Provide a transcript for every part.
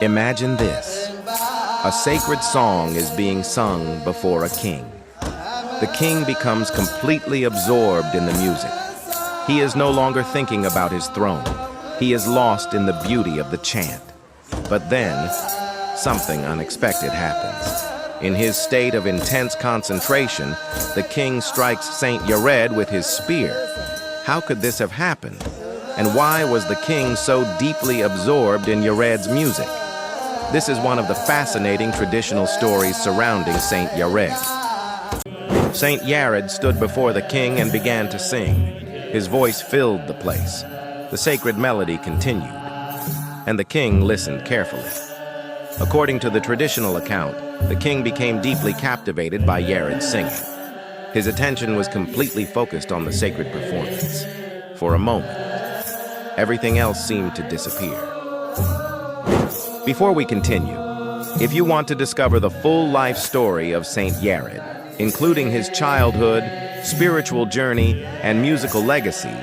Imagine this. A sacred song is being sung before a king. The king becomes completely absorbed in the music. He is no longer thinking about his throne. He is lost in the beauty of the chant. But then, something unexpected happens. In his state of intense concentration, the king strikes Saint Yared with his spear. How could this have happened? And why was the king so deeply absorbed in Yared's music? This is one of the fascinating traditional stories surrounding Saint Yared. Saint Yared stood before the king and began to sing. His voice filled the place. The sacred melody continued, and the king listened carefully. According to the traditional account, the king became deeply captivated by Yared's singing. His attention was completely focused on the sacred performance. For a moment, everything else seemed to disappear. Before we continue, if you want to discover the full life story of Saint Yared, including his childhood, spiritual journey, and musical legacy,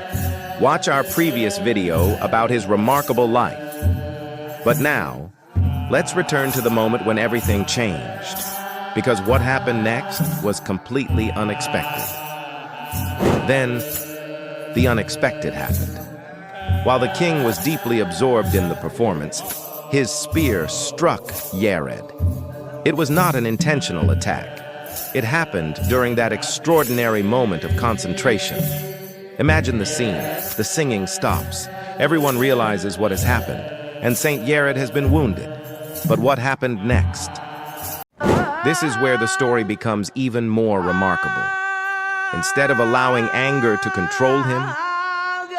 watch our previous video about his remarkable life. But now, let's return to the moment when everything changed, because what happened next was completely unexpected. Then, the unexpected happened. While the king was deeply absorbed in the performance, his spear struck Yared. It was not an intentional attack. It happened during that extraordinary moment of concentration. Imagine the scene. The singing stops. Everyone realizes what has happened, and Saint Yared has been wounded. But what happened next? This is where the story becomes even more remarkable. Instead of allowing anger to control him,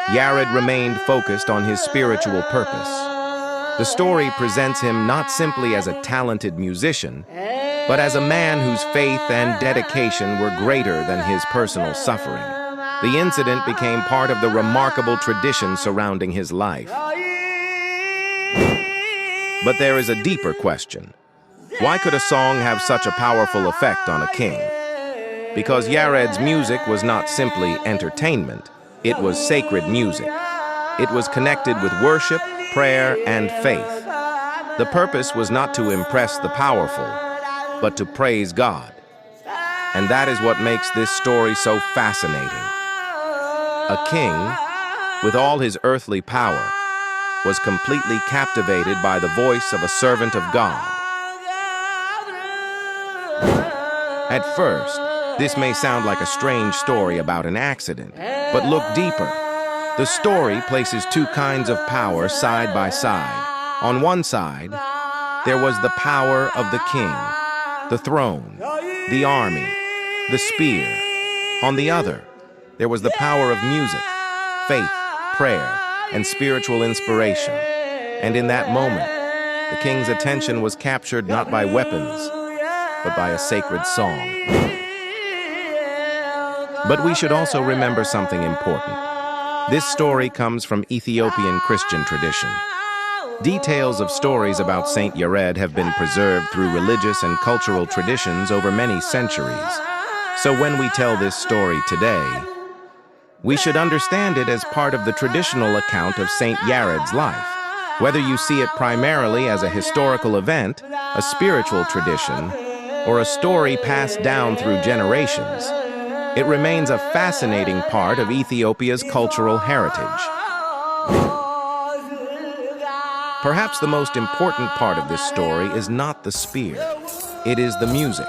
Yared remained focused on his spiritual purpose. The story presents him not simply as a talented musician, but as a man whose faith and dedication were greater than his personal suffering. The incident became part of the remarkable tradition surrounding his life. But there is a deeper question. Why could a song have such a powerful effect on a king? Because Yared's music was not simply entertainment, it was sacred music. It was connected with worship, prayer, and faith. The purpose was not to impress the powerful, but to praise God. And that is what makes this story so fascinating. A king, with all his earthly power, was completely captivated by the voice of a servant of God. At first, this may sound like a strange story about an accident, but look deeper. The story places two kinds of power side by side. On one side, there was the power of the king, the throne, the army, the spear. On the other, there was the power of music, faith, prayer, and spiritual inspiration. And in that moment, the king's attention was captured not by weapons, but by a sacred song. But we should also remember something important. This story comes from Ethiopian Christian tradition. Details of stories about Saint Yared have been preserved through religious and cultural traditions over many centuries. So when we tell this story today, we should understand it as part of the traditional account of Saint Yared's life. Whether you see it primarily as a historical event, a spiritual tradition, or a story passed down through generations, it remains a fascinating part of Ethiopia's cultural heritage. Perhaps the most important part of this story is not the spear. It is the music.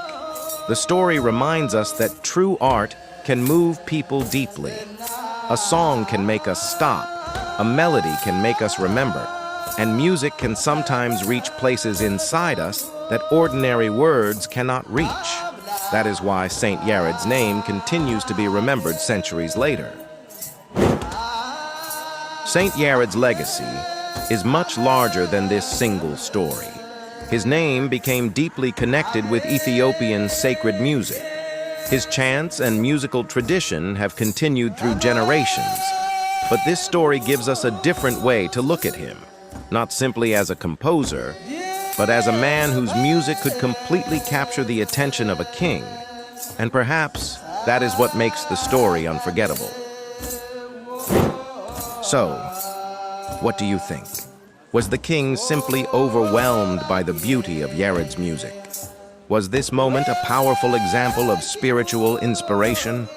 The story reminds us that true art can move people deeply. A song can make us stop. A melody can make us remember. And music can sometimes reach places inside us that ordinary words cannot reach. That is why Saint Yared's name continues to be remembered centuries later. Saint Yared's legacy is much larger than this single story. His name became deeply connected with Ethiopian sacred music. His chants and musical tradition have continued through generations. But this story gives us a different way to look at him, not simply as a composer, but as a man whose music could completely capture the attention of a king. And perhaps that is what makes the story unforgettable. So, what do you think? Was the king simply overwhelmed by the beauty of Yared's music? Was this moment a powerful example of spiritual inspiration?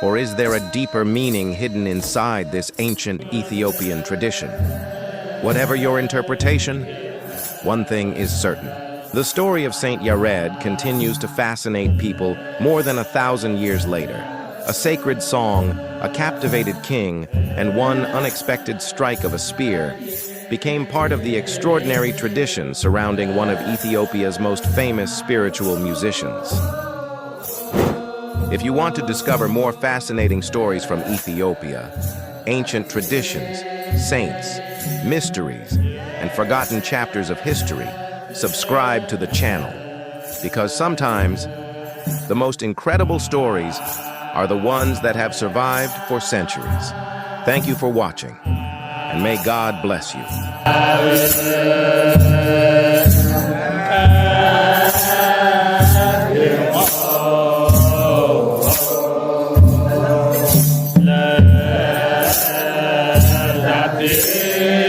Or is there a deeper meaning hidden inside this ancient Ethiopian tradition? Whatever your interpretation, one thing is certain. The story of Saint Yared continues to fascinate people more than 1,000 years later. A sacred song, a captivated king, and one unexpected strike of a spear became part of the extraordinary tradition surrounding one of Ethiopia's most famous spiritual musicians. If you want to discover more fascinating stories from Ethiopia, ancient traditions, saints, mysteries, and forgotten chapters of history, subscribe to the channel, because sometimes the most incredible stories are the ones that have survived for centuries. Thank you for watching, and may God bless you. Yeah.